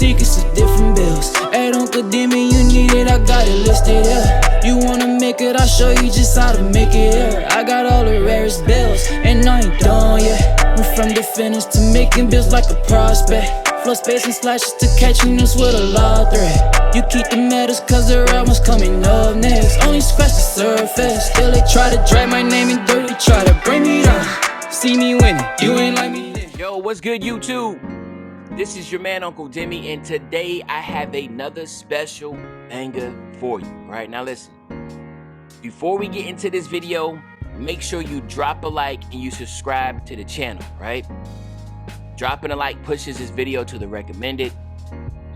secrets of different bills. At Uncle Demi, you need it, I got it listed here. You wanna make it, I'll show you just how to make it here. I got all the rarest bills, and I ain't done yet. Went from defenders to making bills like a prospect. Flow space and slashes to catching us with a lot of threat. You keep the medals cause the right one's coming up next. Only scratch the surface, still they try to drag my name in dirt. They try to bring me down, see me winning, you ain't like me then. Yo, what's good, YouTube? This is your man, Uncle Demi, and today I have another special banger for you. Right, now listen. Before we get into this video, make sure you drop a like and you subscribe to the channel, right? Dropping a like pushes this video to the recommended,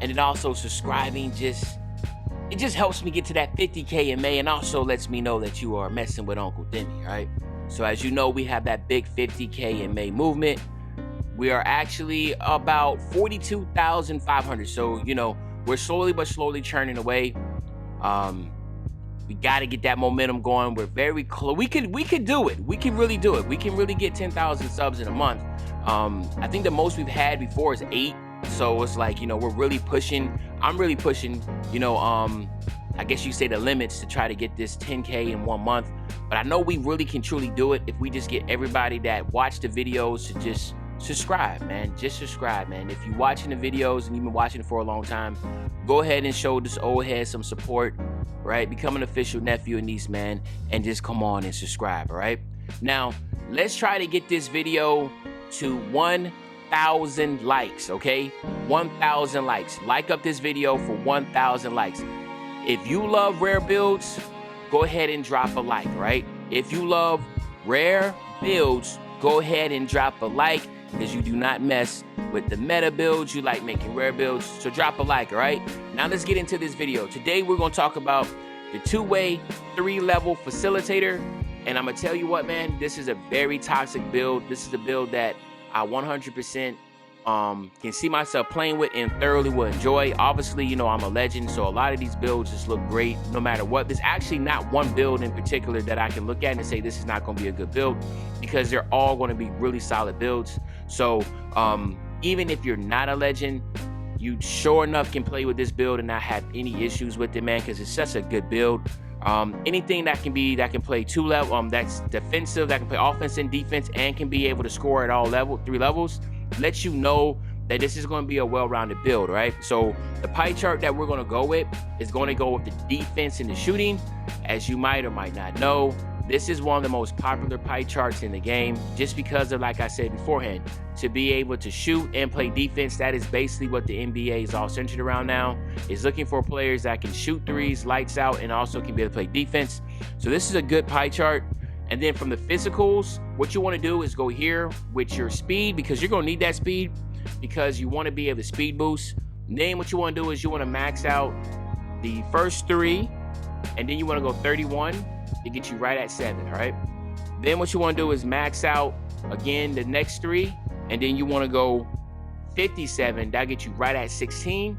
and then also subscribing it just helps me get to that 50K in May, and also lets me know that you are messing with Uncle Demi, right? So as you know, we have that big 50K in May movement. We are actually about 42,500. So, you know, we're slowly but slowly churning away. We got to get that momentum going. We're very close. We could do it. We can really do it. We can really get 10,000 subs in a month. I think the most we've had before is 8. So it's like, you know, we're really pushing. I'm really pushing, you know, I guess you say the limits to try to get this 10K in 1 month. But I know we really can truly do it if we just get everybody that watch the videos to just subscribe, man. Just subscribe, man. If you're watching the videos and you've been watching it for a long time, go ahead and show this old head some support, right? Become an official nephew and niece, man, and just come on and subscribe, all right? Now, let's try to get this video to 1,000 likes, okay? 1,000 likes. Like up this video for 1,000 likes. If you love rare builds, go ahead and drop a like, right? If you love rare builds, go ahead and drop a like, because you do not mess with the meta builds. You like making rare builds, so drop a like, all right? Now let's get into this video. Today we're going to talk about the 2-way 3-level facilitator, and I'm going to tell you what, man, this is a very toxic build. This is a build that I 100% can see myself playing with and thoroughly will enjoy. Obviously, you know, I'm a legend, so a lot of these builds just look great no matter what. There's actually not one build in particular that I can look at and say this is not going to be a good build, because they're all going to be really solid builds. So even if you're not a legend, you sure enough can play with this build and not have any issues with it, man, because it's such a good build. Anything that can play 2 level, that's defensive, that can play offense and defense, and can be able to score at all 3 levels, lets you know that this is going to be a well-rounded build, right? So the pie chart that we're going to go with is going to go with the defense and the shooting. As you might or might not know, this is one of the most popular pie charts in the game, just because of, like I said beforehand, to be able to shoot and play defense. That is basically what the NBA is all centered around now, is looking for players that can shoot threes, lights out, and also can be able to play defense. So this is a good pie chart. And then from the physicals, what you want to do is go here with your speed, because you're going to need that speed, because you want to be able to speed boost. And then what you want to do is you want to max out the first 3, and then you want to go 31 to get you right at 7, all right? Then what you want to do is max out again the next 3, and then you want to go 57. That'll get you right at 16.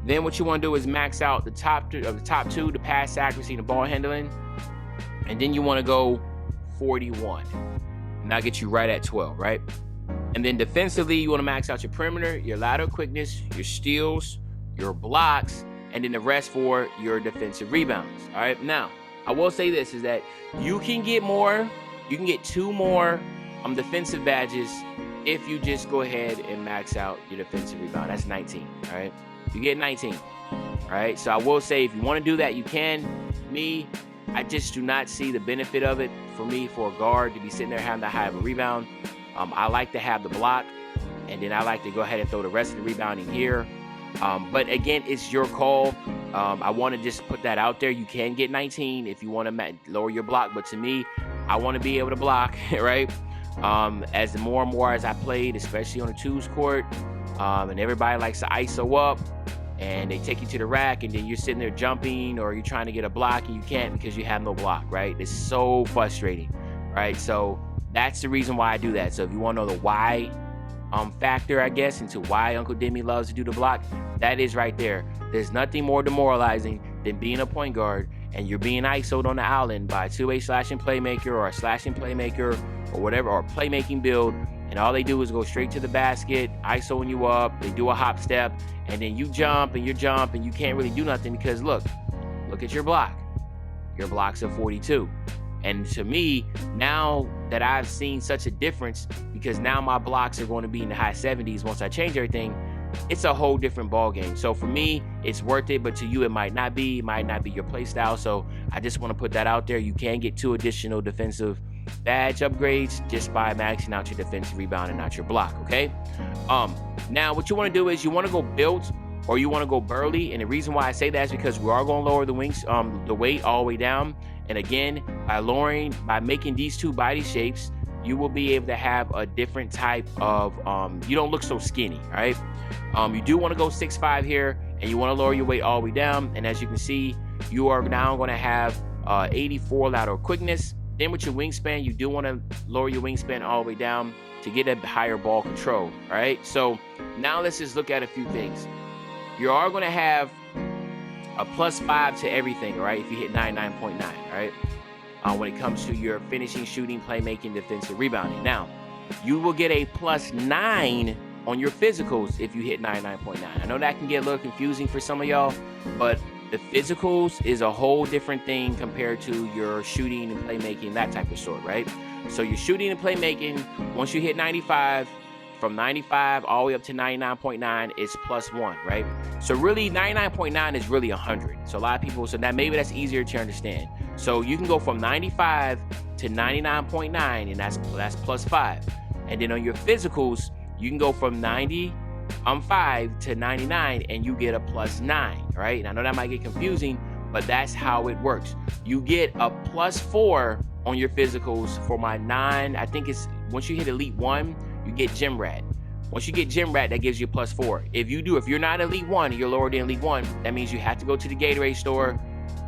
Then what you want to do is max out the top 2, the pass accuracy and the ball handling. And then you want to go 41. And that'll get you right at 12, right? And then defensively, you want to max out your perimeter, your lateral quickness, your steals, your blocks, and then the rest for your defensive rebounds. All right. Now, I will say this is that you can get more. You can get 2 more defensive badges if you just go ahead and max out your defensive rebound. That's 19. All right. You get 19. All right. So I will say, if you want to do that, you can. I just do not see the benefit of it for me, for a guard to be sitting there having to high of a rebound. I like to have the block, and then I like to go ahead and throw the rest of the rebounding here. But again, it's your call. I want to just put that out there. You can get 19 if you want to lower your block, but to me, I want to be able to block, right? As more and more as I played, especially on the 2s court, and everybody likes to ISO up, and they take you to the rack, and then you're sitting there jumping, or you're trying to get a block and you can't because you have no block, right? It's so frustrating, right? So that's the reason why I do that. So if you want to know the why factor, I guess, into why Uncle Demi loves to do the block, that is right there. There's nothing more demoralizing than being a point guard and you're being ISO'd on the island by a 2-way slashing playmaker or a slashing playmaker or whatever, or a playmaking build, and all they do is go straight to the basket, isoing you up, they do a hop step, and then you jump and you jump and you can't really do nothing because look at your block. Your block's a 42. And to me, now that I've seen such a difference, because now my blocks are going to be in the high 70s once I change everything, it's a whole different ball game. So for me, it's worth it, but to you, it might not be. It might not be your play style. So I just want to put that out there. You can get 2 additional defensive badge upgrades just by maxing out your defensive rebound and not your block, okay? Now, what you want to do is you want to go built or you want to go burly. And the reason why I say that is because we are going to lower the wings, the weight all the way down. And again, by making these 2 body shapes, you will be able to have a different type of, you don't look so skinny, right? You do want to go 6'5" here, and you want to lower your weight all the way down. And as you can see, you are now going to have 84 lateral quickness. Then with your wingspan, you do want to lower your wingspan all the way down to get a higher ball control, right? So now let's just look at a few things. You are going to have a +5 to everything, right? If you hit 99.9, right? When it comes to your finishing, shooting, playmaking, defensive, rebounding. Now, you will get a +9 on your physicals if you hit 99.9. I know that can get a little confusing for some of y'all, but the physicals is a whole different thing compared to your shooting and playmaking, that type of sort, right? So your shooting and playmaking, once you hit 95, from 95 all the way up to 99.9 is +1, right? So really 99.9 is really 100. So a lot of people, so that maybe that's easier to understand. So you can go from 95 to 99.9 and that's +5. And then on your physicals, you can go from 95 to 99 and you get a +9, right? And I know that might get confusing, but that's how it works. You get a +4 on your physicals for my 9. I think it's once you hit Elite 1, you get Gym Rat. Once you get Gym Rat, that gives you a +4. If you're not Elite 1, you're lower than Elite 1, that means you have to go to the Gatorade store,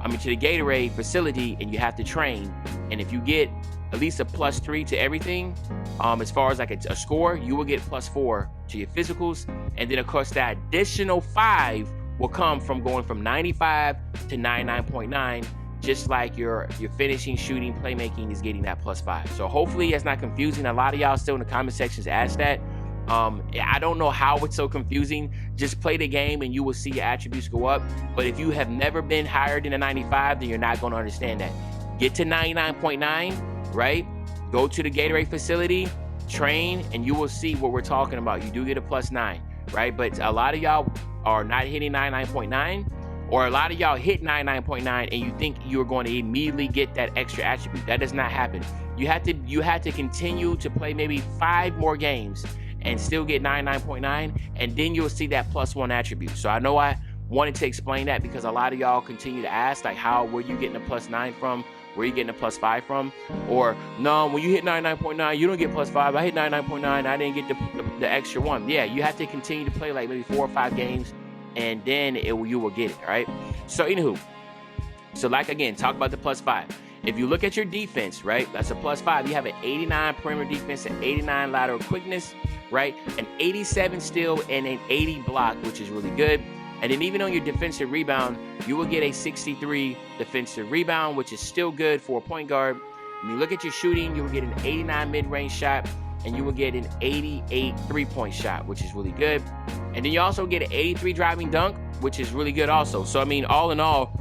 to the Gatorade facility, and you have to train. And if you get at least a +3 to everything, as far as like a score, you will get +4 to your physicals. And then of course that additional 5 will come from going from 95 to 99.9, just like your finishing, shooting, playmaking is getting that +5. So hopefully it's not confusing. A lot of y'all still in the comment sections ask that. I don't know how it's so confusing. Just play the game and you will see your attributes go up. But if you have never been higher than a 95, then you're not going to understand that. Get to 99.9, right? Go to the Gatorade facility, train, and you will see what we're talking about. You do get a +9, right? But a lot of y'all are not hitting 99.9, or a lot of y'all hit 99.9 and you think you're going to immediately get that extra attribute. That does not happen. You have to continue to play maybe 5 more games and still get 99.9, and then you'll see that +1 attribute. So I know I wanted to explain that because a lot of y'all continue to ask, like, how were you getting a +9 from? Where are you getting a +5 from? Or, no, when you hit 99.9, you don't get +5. I hit 99.9, I didn't get the extra 1. Yeah, you have to continue to play like maybe 4 or 5 games, and then you will get it, all right? So anywho, so like again, talk about the +5. If you look at your defense, right, that's a +5. You have an 89 perimeter defense, an 89 lateral quickness, right, an 87 steal, and an 80 block, which is really good. And then even on your defensive rebound, you will get a 63 defensive rebound, which is still good for a point guard. When you look at your shooting, you will get an 89 mid-range shot, and you will get an 88 three-point shot, which is really good. And then you also get an 83 driving dunk, which is really good also. So, I mean, all in all,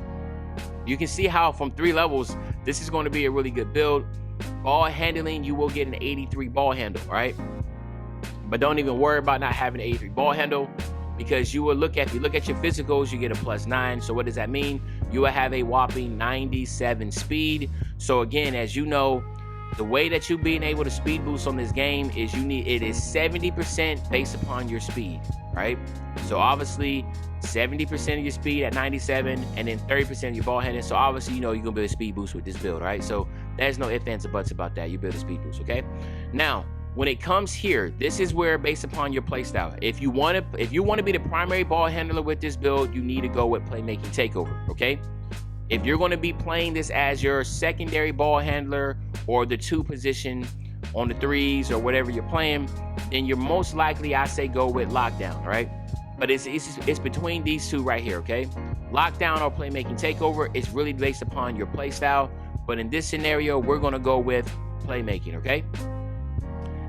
you can see how from 3 levels, this is going to be a really good build. Ball handling, you will get an 83 ball handle, right? But don't even worry about not having an 83 ball handle, because if you look at your physicals, you get a +9. So what does that mean? You will have a whopping 97 speed. So again, as you know, the way that you being able to speed boost on this game is it is 70% based upon your speed, right? So obviously 70% of your speed at 97, and then 30% of your ball handling. So obviously, you know, you're gonna build a speed boost with this build, right? So there's no ifs, ands, or buts about that. You build a speed boost, okay? Now, when it comes here, this is where, based upon your play style, if you want to be the primary ball handler with this build, you need to go with playmaking takeover, okay? If you're going to be playing this as your secondary ball handler or the 2 position on the 3s or whatever you're playing, then you're most likely, I say, go with lockdown, right? But it's between these 2 right here, okay? Lockdown or playmaking takeover is really based upon your play style, but in this scenario, we're going to go with playmaking, okay?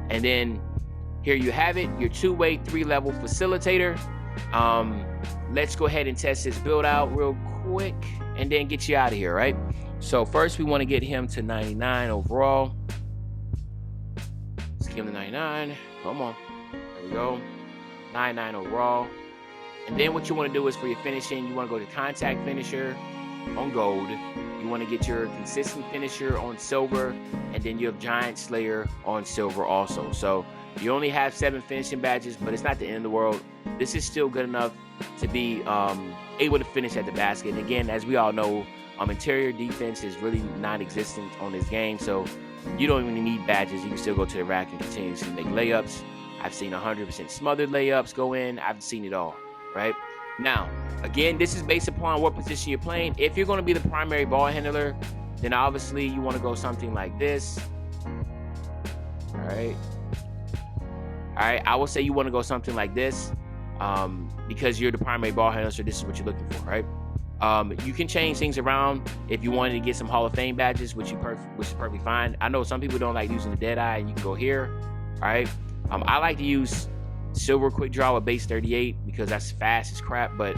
And then here you have it, your 2-way, 3-level facilitator. Let's go ahead and test this build out real quick and then get you out of here, right? So first we want to get him to 99 overall. Let's give him to 99. Come on. There we go. 99 overall. And then what you want to do is for your finishing, you want to go to contact finisher on gold. You want to get your consistent finisher on silver, and then your giant slayer on silver also. So you only have 7 finishing badges, but it's not the end of the world. This is still good enough to be able to finish at the basket. And again, as we all know, interior defense is really non-existent on this game, so you don't even need badges. You can still go to the rack and continuously make layups. I've seen 100% smothered layups go in. I've seen it all, right? Now, again, this is based upon what position you're playing. If you're going to be the primary ball handler, then obviously you want to go something like this. All right, I will say you want to go something like this because you're the primary ball handler, so this is what you're looking for, right? You can change things around if you wanted to get some Hall of Fame badges, which is perfectly fine. I know some people don't like using the dead eye, and you can go here, all right? I like to use silver quick draw with base 38 because that's fast as crap, but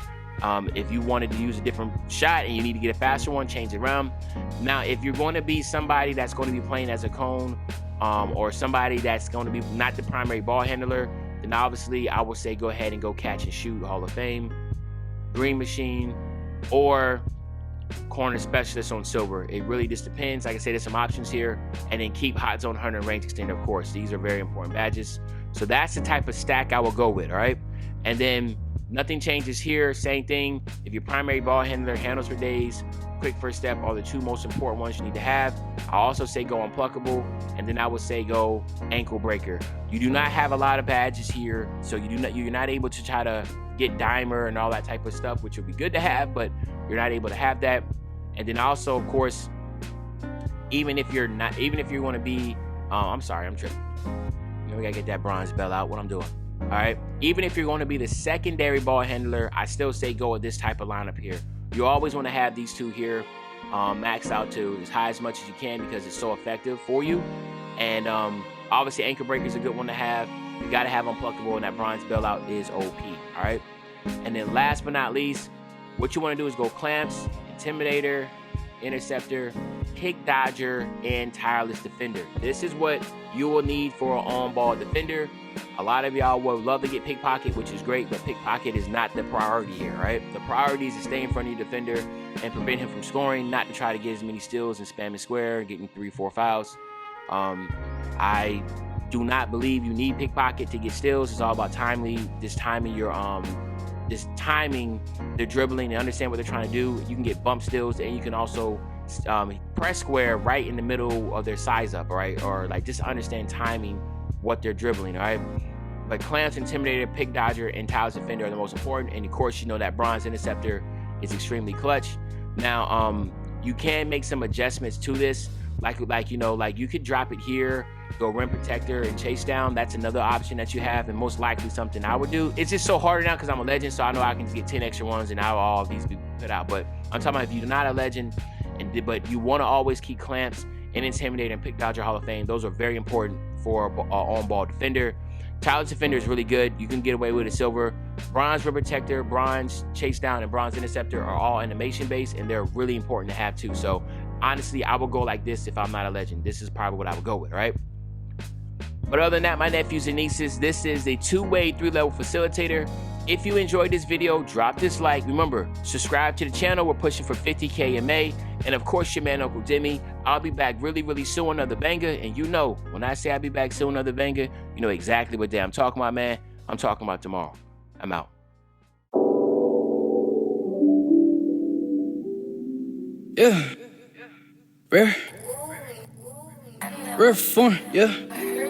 if you wanted to use a different shot and you need to get a faster one, change it around. Now, if you're going to be somebody that's going to be playing as a cone or somebody that's going to be not the primary ball handler, then obviously I would say go ahead and go catch and shoot Hall of Fame, Green Machine, or corner specialist on silver. It really just depends. Like I said, there's some options here. And then keep hot zone hunter and range extender, of course. These are very important badges. So that's the type of stack I will go with, all right? And then nothing changes here. Same thing. If your primary ball handler, handles for days, quick first step are the 2 most important ones you need to have. I also say go unpluckable, and then I would say go ankle breaker. You do not have a lot of badges here, so you're not able to try to get dimer and all that type of stuff, which would be good to have, but you're not able to have that. And then also, of course, even if you want to be, I'm sorry, I'm tripping. We gotta get that bronze belt out. What I'm doing, all right? Even if you're going to be the secondary ball handler, I still say go with this type of lineup here. You always want to have these 2 here maxed out to as high as much as you can because it's so effective for you. And obviously, ankle breaker is a good one to have. You got to have unpluckable, and that bronze bailout is OP, all right? And then last but not least, what you want to do is go clamps, intimidator, interceptor, kick dodger, and tireless defender. This is what you will need for an on-ball defender. A lot of y'all would love to get pickpocket, which is great, but pickpocket is not the priority here, right? The priority is to stay in front of your defender and prevent him from scoring, not to try to get as many steals and spam and square and getting 3-4 fouls. I do not believe you need pickpocket to get steals. It's all about timing the dribbling and understand what they're trying to do. You can get bump steals, and you can also press square right in the middle of their size up, right? Or like just understand timing what they're dribbling, all right? But clamps, intimidator, pick dodger, and tireless defender are the most important. And of course, you know that bronze interceptor is extremely clutch. Now, you can make some adjustments to this. Like you could drop it here, go rim protector and chase down. That's another option that you have, and most likely something I would do. It's just so hard now because I'm a legend, so I know I can just get 10 extra ones and now all of these be put out. But I'm talking about if you're not a legend, but you want to always keep clamps and intimidator and pick dodger Hall of Fame. Those are very important for an on-ball defender. Tireless defender is really good. You can get away with a silver. Bronze rim protector, bronze chase down, and bronze interceptor are all animation based, and they're really important to have too. So honestly, I would go like this if I'm not a legend. This is probably what I would go with, right? But other than that, my nephews and nieces, this is a 2-way, 3-level facilitator. If you enjoyed this video, drop this like. Remember, subscribe to the channel. We're pushing for 50K in May. And of course, your man, Uncle Demi. I'll be back really, really soon, another banger. And you know, when I say I'll be back soon, another banger, you know exactly what day I'm talking about, man. I'm talking about tomorrow. I'm out. Yeah. Rare form, yeah.